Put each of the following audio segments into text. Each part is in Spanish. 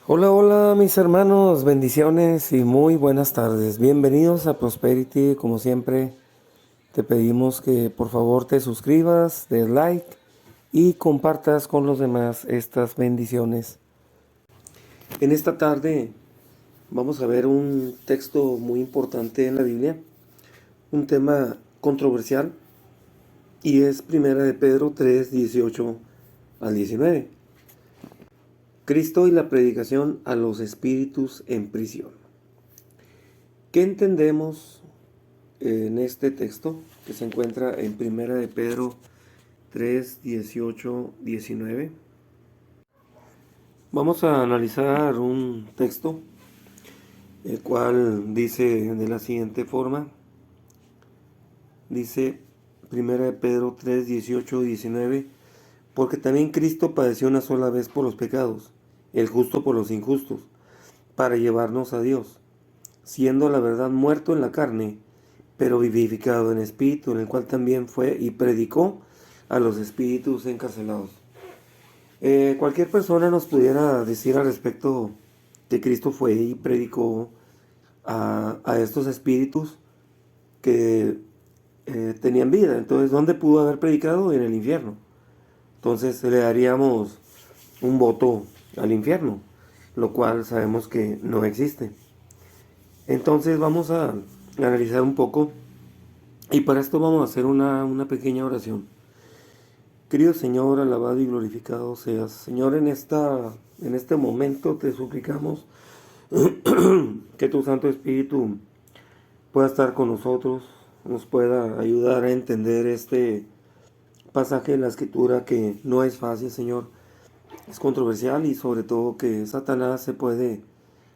Hola, hola mis hermanos, bendiciones y muy buenas tardes. Bienvenidos a Prosperity. Como siempre, te pedimos que por favor te suscribas, des like y compartas con los demás estas bendiciones. En esta tarde vamos a ver un texto muy importante en la Biblia, un tema controversial y es Primera de Pedro 3, 18 al 19. Cristo y la predicación a los espíritus en prisión. ¿Qué entendemos en este texto que se encuentra en Primera de Pedro 3, 18, 19? Vamos a analizar un texto el cual dice de la siguiente forma. Dice Primera de Pedro 3, 18, 19: porque también Cristo padeció una sola vez por los pecados, el justo por los injustos, para llevarnos a Dios, siendo la verdad muerto en la carne, pero vivificado en espíritu, en el cual también fue y predicó a los espíritus encarcelados. Cualquier persona nos pudiera decir al respecto que Cristo fue y predicó a estos espíritus que tenían vida. Entonces, ¿dónde pudo haber predicado? En el infierno. Entonces le daríamos un voto al infierno, lo cual sabemos que no existe. Entonces vamos a analizar un poco y para esto vamos a hacer una pequeña oración. Querido Señor, alabado y glorificado seas. Señor, en este momento te suplicamos que tu Santo Espíritu pueda estar con nosotros, nos pueda ayudar a entender este pasaje de la Escritura que no es fácil, Señor. Es controversial y sobre todo que Satanás se puede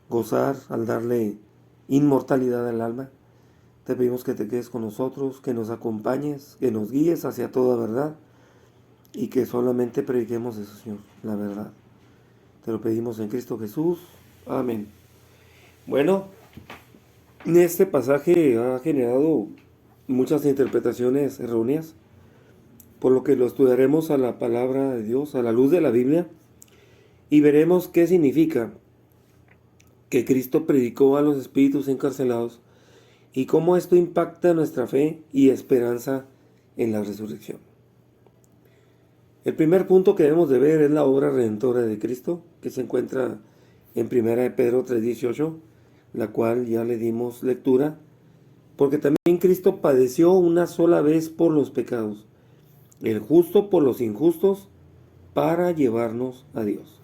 gozar al darle inmortalidad al alma. Te pedimos que te quedes con nosotros, que nos acompañes, que nos guíes hacia toda verdad y que solamente prediquemos eso, Señor, la verdad. Te lo pedimos en Cristo Jesús. Amén. Bueno, este pasaje ha generado muchas interpretaciones erróneas, por lo que lo estudiaremos a la palabra de Dios, a la luz de la Biblia, y veremos qué significa que Cristo predicó a los espíritus encarcelados y cómo esto impacta nuestra fe y esperanza en la resurrección. El primer punto que debemos de ver es la obra redentora de Cristo, que se encuentra en 1 de Pedro 3:18, la cual ya le dimos lectura, porque también Cristo padeció una sola vez por los pecados, el justo por los injustos, para llevarnos a Dios.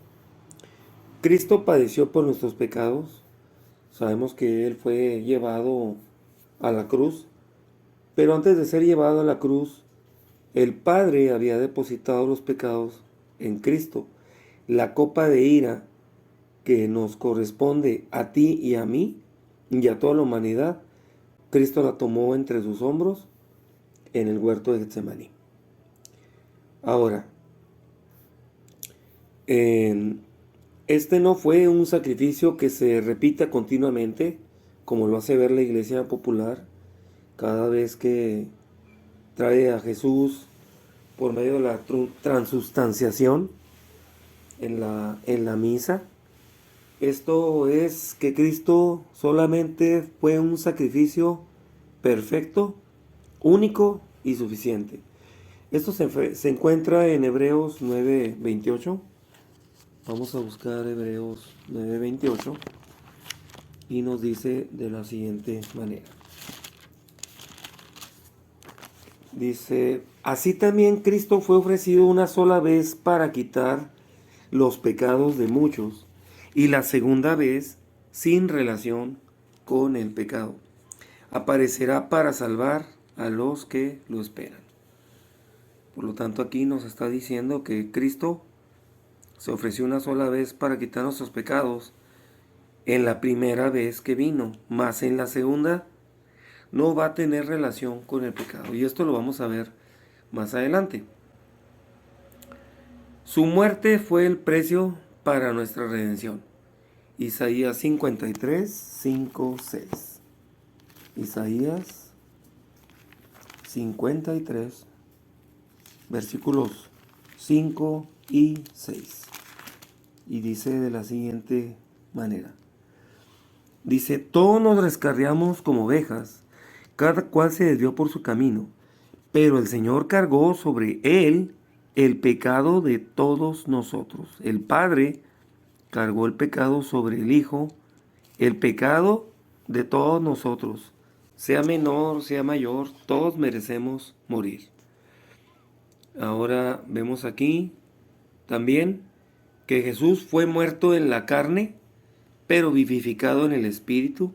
Cristo padeció por nuestros pecados. Sabemos que Él fue llevado a la cruz, pero antes de ser llevado a la cruz, el Padre había depositado los pecados en Cristo. La copa de ira que nos corresponde a ti y a mí y a toda la humanidad, Cristo la tomó entre sus hombros en el huerto de Getsemaní. Ahora, este no fue un sacrificio que se repita continuamente, como lo hace ver la iglesia popular, cada vez que trae a Jesús por medio de la transustanciación en la misa. Esto es que Cristo solamente fue un sacrificio perfecto, único y suficiente. Esto se encuentra en Hebreos 9:28. Vamos a buscar Hebreos 9:28 y nos dice de la siguiente manera. Dice, así también Cristo fue ofrecido una sola vez para quitar los pecados de muchos, y la segunda vez sin relación con el pecado. Aparecerá para salvar a los que lo esperan. Por lo tanto, aquí nos está diciendo que Cristo se ofreció una sola vez para quitar nuestros pecados en la primera vez que vino, más en la segunda no va a tener relación con el pecado. Y esto lo vamos a ver más adelante. Su muerte fue el precio para nuestra redención. Isaías 53, 5, 6. Isaías 53, versículos 5 y 6. y dice de la siguiente manera. Dice, todos nos descarriamos como ovejas, cada cual se desvió por su camino, pero el Señor cargó sobre él el pecado de todos nosotros. El Padre cargó el pecado sobre el Hijo, el pecado de todos nosotros. Sea menor, sea mayor, todos merecemos morir. Ahora vemos aquí también que Jesús fue muerto en la carne, pero vivificado en el Espíritu.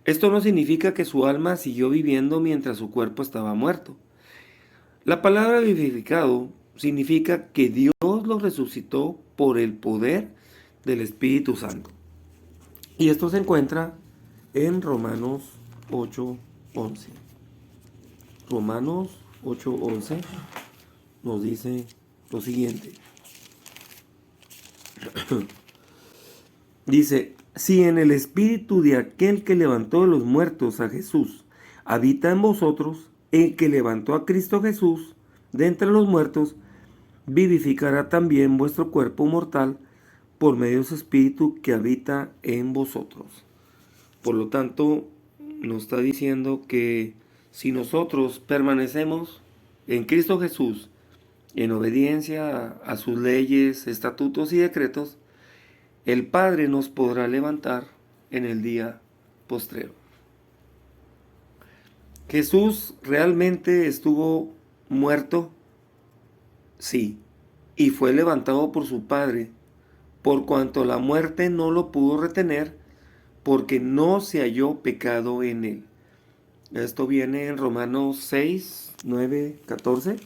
Esto no significa que su alma siguió viviendo mientras su cuerpo estaba muerto. La palabra vivificado significa que Dios lo resucitó por el poder del Espíritu Santo. Y esto se encuentra en Romanos 8:11. Romanos 8:11 nos dice lo siguiente. Dice, si en el espíritu de aquel que levantó de los muertos a Jesús habita en vosotros, el que levantó a Cristo Jesús de entre los muertos, vivificará también vuestro cuerpo mortal por medio de su espíritu que habita en vosotros. Por lo tanto, nos está diciendo que si nosotros permanecemos en Cristo Jesús, en obediencia a sus leyes, estatutos y decretos, el Padre nos podrá levantar en el día postrero. ¿Jesús realmente estuvo muerto? Sí, y fue levantado por su Padre, por cuanto la muerte no lo pudo retener, porque no se halló pecado en él. Esto viene en Romanos 6, 9, 14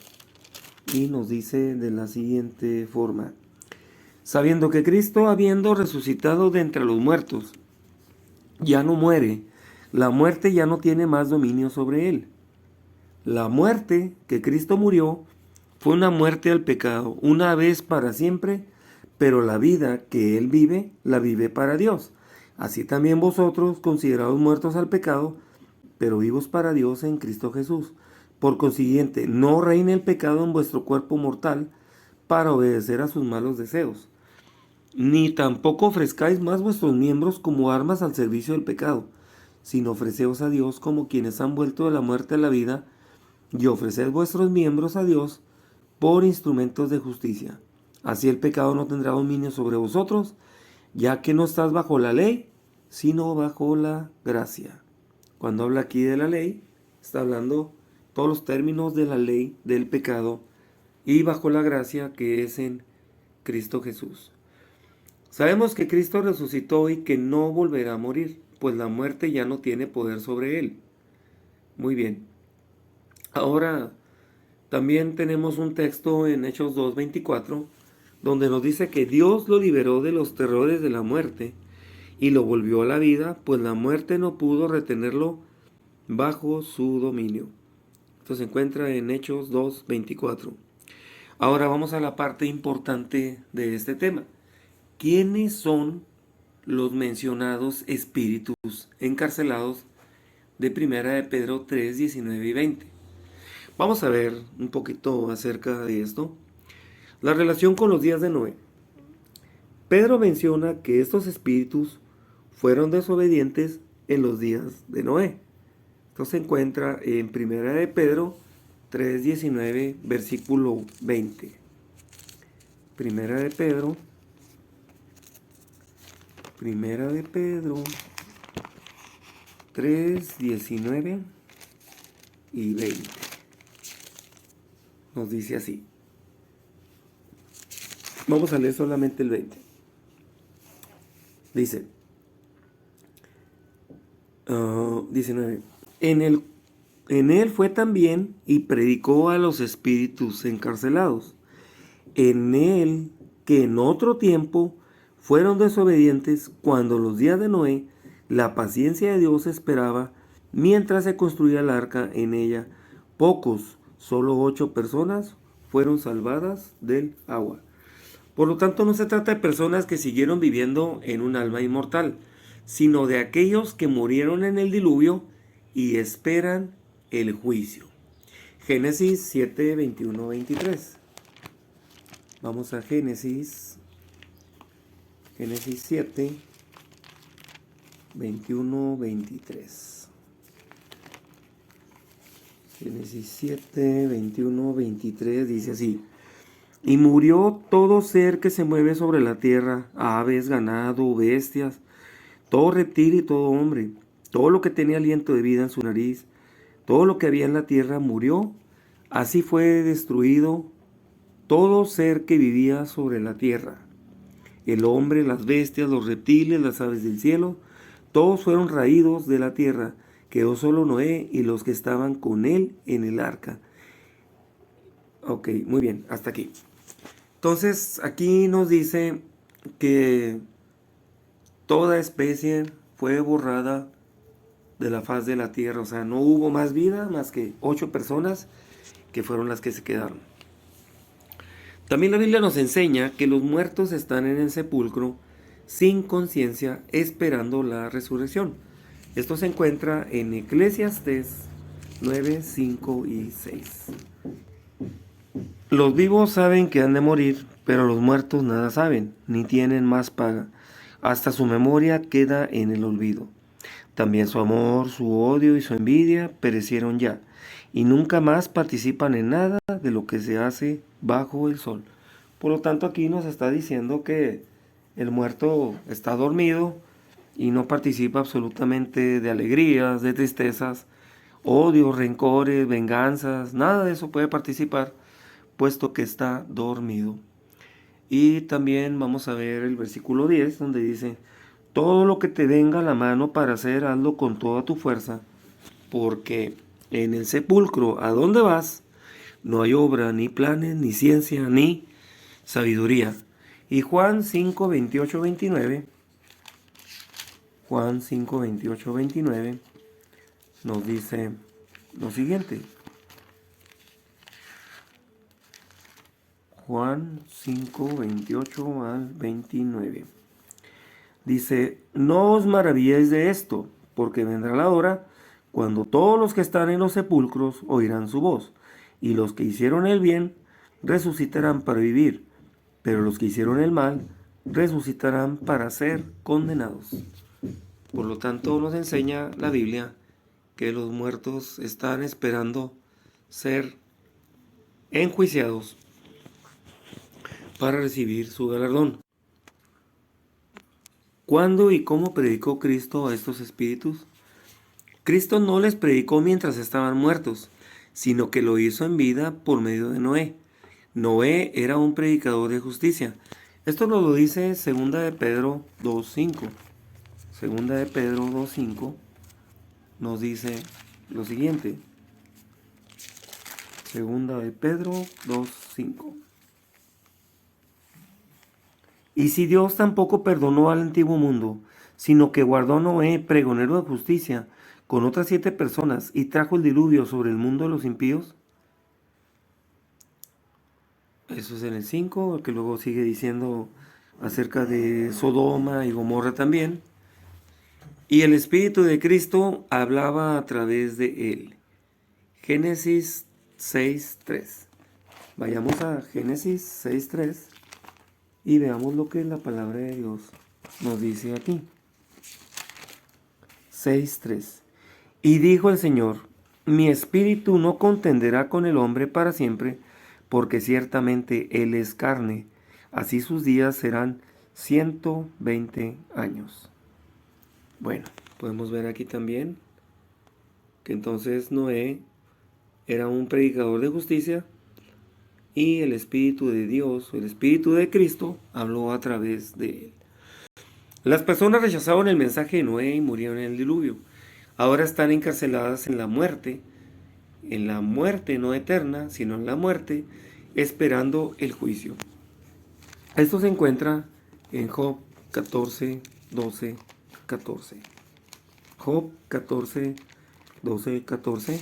y nos dice de la siguiente forma. Sabiendo que Cristo, habiendo resucitado de entre los muertos, ya no muere, la muerte ya no tiene más dominio sobre él. La muerte que Cristo murió fue una muerte al pecado, una vez para siempre, pero la vida que él vive, la vive para Dios. Así también vosotros, considerados muertos al pecado, pero vivos para Dios en Cristo Jesús. Por consiguiente, no reine el pecado en vuestro cuerpo mortal para obedecer a sus malos deseos. Ni tampoco ofrezcáis más vuestros miembros como armas al servicio del pecado, sino ofreceos a Dios como quienes han vuelto de la muerte a la vida, y ofreced vuestros miembros a Dios por instrumentos de justicia. Así el pecado no tendrá dominio sobre vosotros, ya que no estás bajo la ley, sino bajo la gracia. Cuando habla aquí de la ley, está hablando todos los términos de la ley del pecado y bajo la gracia que es en Cristo Jesús. Sabemos que Cristo resucitó y que no volverá a morir, pues la muerte ya no tiene poder sobre él. Muy bien. Ahora también tenemos un texto en Hechos 2:24, donde nos dice que Dios lo liberó de los terrores de la muerte y lo volvió a la vida, pues la muerte no pudo retenerlo bajo su dominio. Esto se encuentra en Hechos 2:24. Ahora vamos a la parte importante de este tema. ¿Quiénes son los mencionados espíritus encarcelados de 1 de Pedro 3, 19 y 20? Vamos a ver un poquito acerca de esto. La relación con los días de Noé. Pedro menciona que estos espíritus fueron desobedientes en los días de Noé. Esto se encuentra en 1 de Pedro 3, 19, versículo 20. 1 de Pedro 3, 19 y 20. Nos dice así. Vamos a leer solamente el 20. Dice, 19. En él fue también y predicó a los espíritus encarcelados. En él que en otro tiempo fueron desobedientes cuando los días de Noé la paciencia de Dios esperaba mientras se construía el arca en ella. Pocos, solo 8 personas fueron salvadas del agua. Por lo tanto, no se trata de personas que siguieron viviendo en un alma inmortal, sino de aquellos que murieron en el diluvio y esperan el juicio. Génesis 7, 21, 23. Vamos a Génesis Génesis 7, 21, 23. Génesis 7, 21, 23 dice así. Y murió todo ser que se mueve sobre la tierra, aves, ganado, bestias, todo reptil y todo hombre, todo lo que tenía aliento de vida en su nariz, todo lo que había en la tierra murió. Así fue destruido todo ser que vivía sobre la tierra. El hombre, las bestias, los reptiles, las aves del cielo, todos fueron raídos de la tierra. Quedó solo Noé y los que estaban con él en el arca. Ok, muy bien, hasta aquí. Entonces, aquí nos dice que toda especie fue borrada de la faz de la tierra. O sea, no hubo más vida más que 8 personas que fueron las que se quedaron. También la Biblia nos enseña que los muertos están en el sepulcro sin conciencia esperando la resurrección. Esto se encuentra en Eclesiastés 9, 5 y 6. Los vivos saben que han de morir, pero los muertos nada saben, ni tienen más paga. Hasta su memoria queda en el olvido. También su amor, su odio y su envidia perecieron ya, y nunca más participan en nada de lo que se hace bajo el sol. Por lo tanto, aquí nos está diciendo que el muerto está dormido y no participa absolutamente de alegrías, de tristezas, odios, rencores, venganzas, nada de eso puede participar, puesto que está dormido. Y también vamos a ver el versículo 10, donde dice, todo lo que te venga a la mano para hacer, hazlo con toda tu fuerza, porque en el sepulcro a donde vas, no hay obra, ni planes, ni ciencia, ni sabiduría. Y Juan 5, 28, 29, Juan 5, 28, 29, nos dice lo siguiente. Juan 5, 28 al 29. Dice, no os maravilléis de esto, porque vendrá la hora cuando todos los que están en los sepulcros oirán su voz, y los que hicieron el bien resucitarán para vivir, pero los que hicieron el mal resucitarán para ser condenados. Por lo tanto, nos enseña la Biblia que los muertos están esperando ser enjuiciados para recibir su galardón. ¿Cuándo y cómo predicó Cristo a estos espíritus? Cristo no les predicó mientras estaban muertos, sino que lo hizo en vida por medio de Noé. Noé era un predicador de justicia. Esto nos lo dice 2 de Pedro 2.5. 2 de Pedro 2.5 nos dice lo siguiente. 2 de Pedro 2.5. Y si Dios tampoco perdonó al antiguo mundo, sino que guardó a Noé, pregonero de justicia, con otras 7 personas, y trajo el diluvio sobre el mundo de los impíos. Eso es en el 5, que luego sigue diciendo acerca de Sodoma y Gomorra también. Y el Espíritu de Cristo hablaba a través de él. Génesis 6.3. Vayamos a Génesis 6.3 y veamos lo que la palabra de Dios nos dice aquí. 6.3. Y dijo el Señor, mi espíritu no contenderá con el hombre para siempre, porque ciertamente él es carne, así sus días serán 120 años. Bueno, podemos ver aquí también que entonces Noé era un predicador de justicia y el Espíritu de Dios, el Espíritu de Cristo, habló a través de él. Las personas rechazaron el mensaje de Noé y murieron en el diluvio. Ahora están encarceladas en la muerte no eterna, sino en la muerte, esperando el juicio. Esto se encuentra en Job 14, 12, 14. Job 14, 12, 14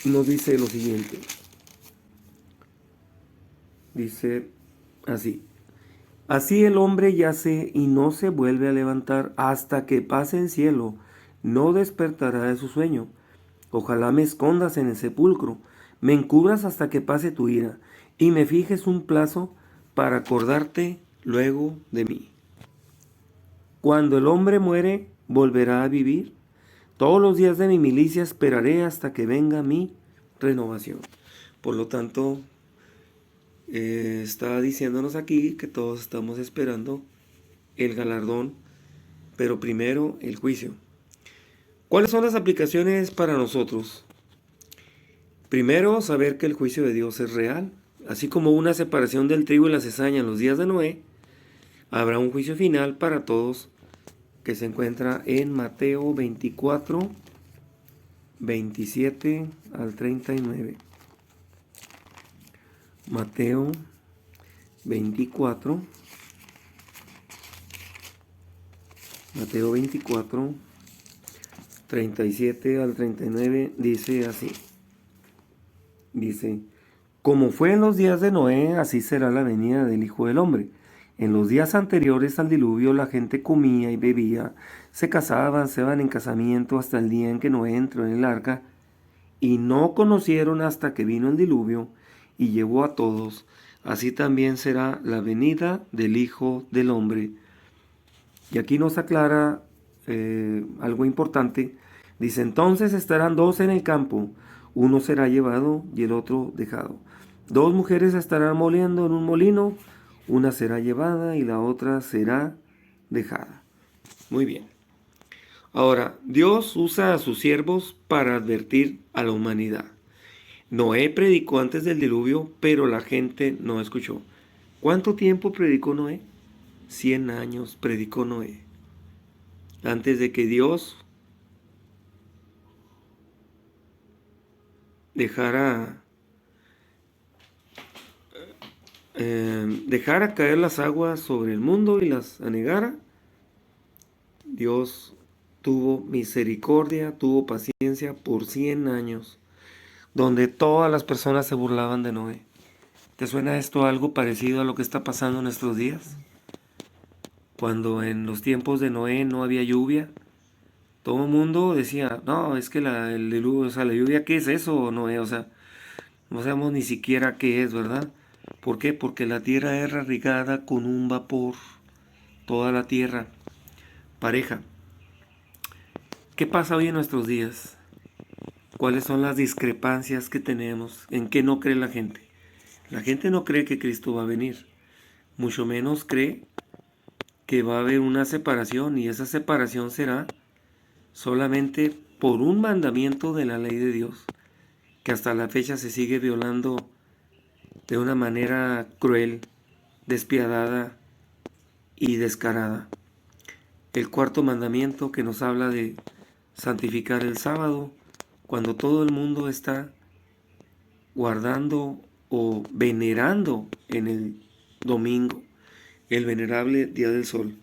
nos dice lo siguiente. Dice así. Así el hombre yace y no se vuelve a levantar hasta que pase el cielo, no despertará de su sueño. Ojalá me escondas en el sepulcro, me encubras hasta que pase tu ira, y me fijes un plazo para acordarte luego de mí. Cuando el hombre muere, volverá a vivir. Todos los días de mi milicia esperaré hasta que venga mi renovación. Por lo tanto, está diciéndonos aquí que todos estamos esperando el galardón, pero primero el juicio. ¿Cuáles son las aplicaciones para nosotros? Primero, saber que el juicio de Dios es real. Así como una separación del trigo y la cizaña en los días de Noé, habrá un juicio final para todos que se encuentra en Mateo 24, 27 al 39. Mateo 24, 37 al 39 dice así. Dice, como fue en los días de Noé, así será la venida del Hijo del Hombre. En los días anteriores al diluvio la gente comía y bebía, se casaban, se iban en casamiento hasta el día en que Noé entró en el arca, y no conocieron hasta que vino el diluvio y llevó a todos. Así también será la venida del Hijo del Hombre. Y aquí nos aclara algo importante. Dice, entonces estarán dos en el campo, uno será llevado y el otro dejado. Dos mujeres estarán moliendo en un molino, una será llevada y la otra será dejada. Muy bien. Ahora, Dios usa a sus siervos para advertir a la humanidad. Noé predicó antes del diluvio, pero la gente no escuchó. ¿Cuánto tiempo predicó Noé? 100 años predicó Noé. Antes de que Dios dejara caer las aguas sobre el mundo y las anegara, Dios tuvo misericordia, tuvo paciencia por 100 años, donde todas las personas se burlaban de Noé. ¿Te suena esto algo parecido a lo que está pasando en nuestros días? Cuando en los tiempos de Noé no había lluvia, todo el mundo decía, no, es que el diluvio, o sea, la lluvia, ¿qué es eso, Noé? O sea, no sabemos ni siquiera qué es, ¿verdad? ¿Por qué? Porque la tierra era regada con un vapor, toda la tierra pareja. ¿Qué pasa hoy en nuestros días? ¿Cuáles son las discrepancias que tenemos? ¿En qué no cree la gente? La gente no cree que Cristo va a venir, mucho menos cree que va a haber una separación, y esa separación será solamente por un mandamiento de la ley de Dios, que hasta la fecha se sigue violando de una manera cruel, despiadada y descarada. El cuarto mandamiento que nos habla de santificar el sábado, cuando todo el mundo está guardando o venerando en el domingo, el venerable día del sol.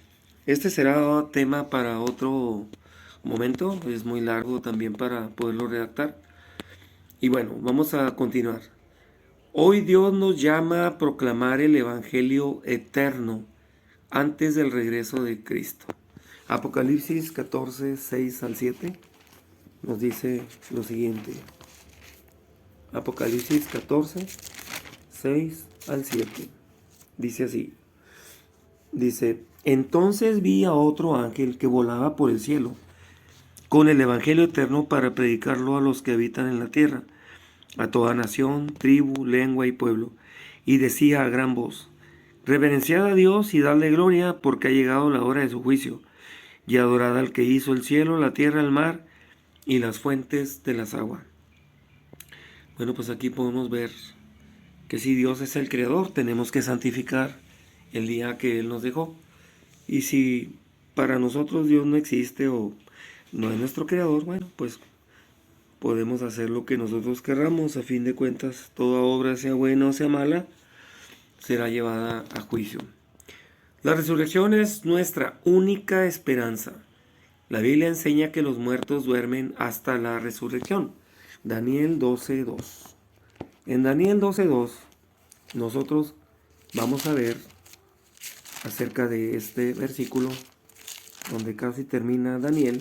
Este será tema para otro momento, es muy largo también para poderlo redactar. Y bueno, vamos a continuar. Hoy Dios nos llama a proclamar el Evangelio eterno antes del regreso de Cristo. Apocalipsis 14, 6 al 7 nos dice lo siguiente. Apocalipsis 14, 6 al 7. Dice así. Dice, entonces vi a otro ángel que volaba por el cielo, con el Evangelio eterno para predicarlo a los que habitan en la tierra, a toda nación, tribu, lengua y pueblo, y decía a gran voz, reverenciad a Dios y dadle gloria, porque ha llegado la hora de su juicio, y adorad al que hizo el cielo, la tierra, el mar y las fuentes de las aguas. Bueno, pues aquí podemos ver que si Dios es el creador, tenemos que santificar el día que Él nos dejó. Y si para nosotros Dios no existe o no es nuestro creador, bueno, pues podemos hacer lo que nosotros querramos. A fin de cuentas, toda obra, sea buena o sea mala, será llevada a juicio. La resurrección es nuestra única esperanza. La Biblia enseña que los muertos duermen hasta la resurrección. Daniel 12:2. En Daniel 12:2 nosotros vamos a ver acerca de este versículo donde casi termina Daniel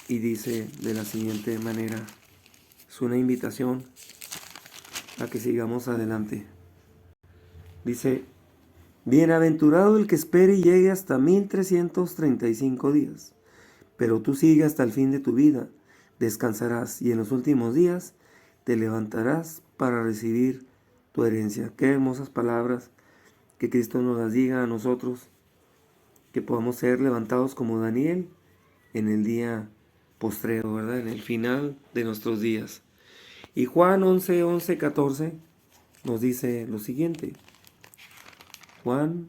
y dice de la siguiente manera. Es una invitación a que sigamos adelante. Dice, Bienaventurado el que espere y llegue hasta 1335 días. Pero tú sigue hasta el fin de tu vida, descansarás y en los últimos días te levantarás para recibir tu herencia. Qué hermosas palabras, que Cristo nos las diga a nosotros, que podamos ser levantados como Daniel en el día postrero, ¿verdad? En el final de nuestros días. Y Juan 11:14 nos dice lo siguiente. Juan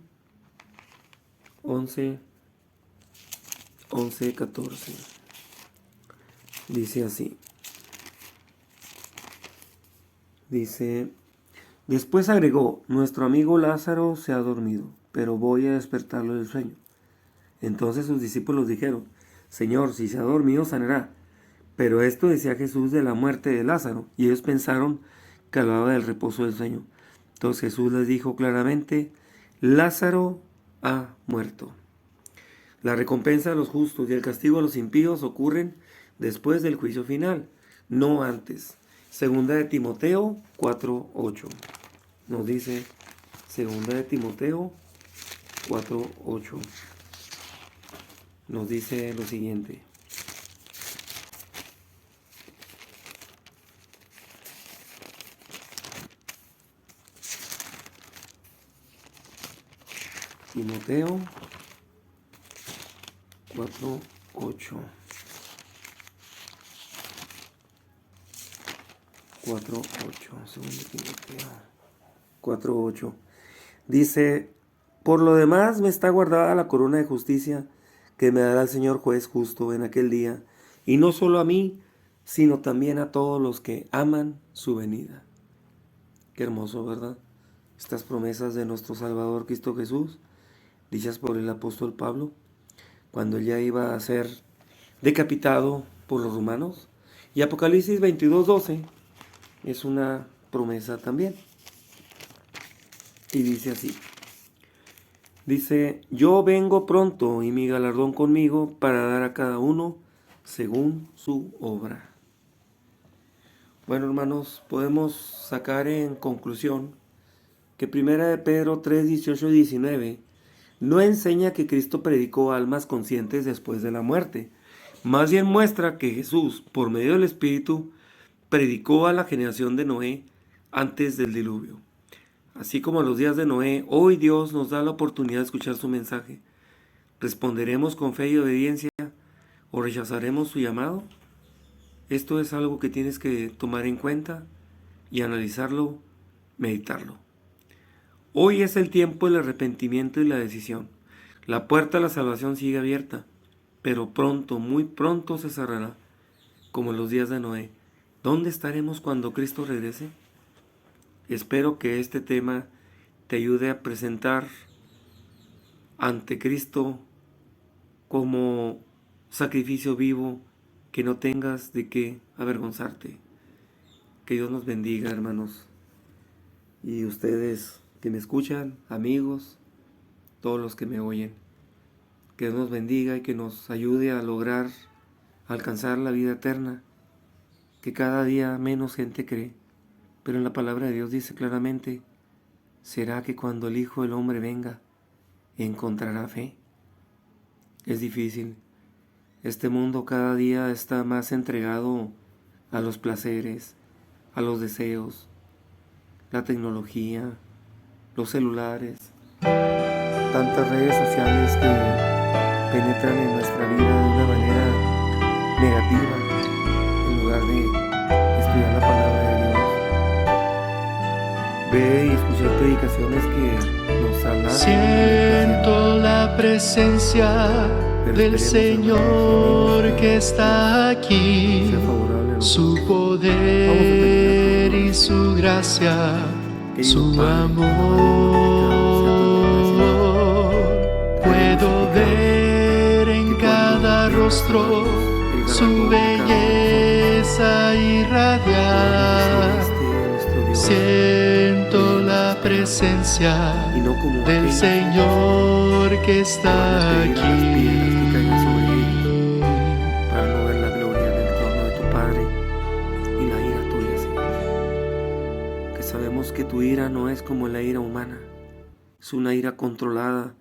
11:14 dice así. Dice, después agregó, nuestro amigo Lázaro se ha dormido, pero voy a despertarlo del sueño. Entonces sus discípulos dijeron, Señor, si se ha dormido, sanará. Pero esto decía Jesús de la muerte de Lázaro, y ellos pensaron que hablaba del reposo del sueño. Entonces Jesús les dijo claramente, Lázaro ha muerto. La recompensa a los justos y el castigo a los impíos ocurren después del juicio final, no antes. Segunda de Timoteo 4:8. Nos dice Segunda de Timoteo 4:8. Nos dice lo siguiente. Timoteo 4:8. 4:8. Segundo Timoteo 4:8. Dice, por lo demás me está guardada la corona de justicia que me dará el Señor juez justo en aquel día, y no solo a mí, sino también a todos los que aman su venida. Qué hermoso, ¿verdad? Estas promesas de nuestro Salvador Cristo Jesús, dichas por el apóstol Pablo, cuando él ya iba a ser decapitado por los romanos. Y Apocalipsis 22:12 es una promesa también. Y dice así. Dice, yo vengo pronto y mi galardón conmigo para dar a cada uno según su obra. Bueno, hermanos, podemos sacar en conclusión que 1 de Pedro 3:18-19 no enseña que Cristo predicó almas conscientes después de la muerte. Más bien muestra que Jesús, por medio del Espíritu, predicó a la generación de Noé antes del diluvio. Así como a los días de Noé, hoy Dios nos da la oportunidad de escuchar su mensaje. ¿Responderemos con fe y obediencia o rechazaremos su llamado? Esto es algo que tienes que tomar en cuenta y analizarlo, meditarlo. Hoy es el tiempo del arrepentimiento y la decisión. La puerta a la salvación sigue abierta, pero pronto, muy pronto se cerrará, como en los días de Noé. ¿Dónde estaremos cuando Cristo regrese? Espero que este tema te ayude a presentar ante Cristo como sacrificio vivo, que no tengas de qué avergonzarte. Que Dios nos bendiga, hermanos. Y ustedes que me escuchan, amigos, todos los que me oyen. Que Dios nos bendiga y que nos ayude a lograr alcanzar la vida eterna, que cada día menos gente cree. Pero en la palabra de Dios dice claramente, ¿será que cuando el Hijo del Hombre venga, encontrará fe? Es difícil. Este mundo cada día está más entregado a los placeres, a los deseos, la tecnología, los celulares, tantas redes sociales que penetran en nuestra vida de una manera negativa, en lugar de estudiar la palabra de Dios. Ve y escuchar predicaciones que nos hablan. Siento la presencia del Señor que está aquí, su poder y su gracia, su amor. Puedo ver en cada rostro su belleza irradiar. Siento la presencia del Señor que está aquí. Para no ver la gloria del trono de tu Padre y la ira tuya, Señor. Que sabemos que tu ira no es como la ira humana, Es una ira controlada,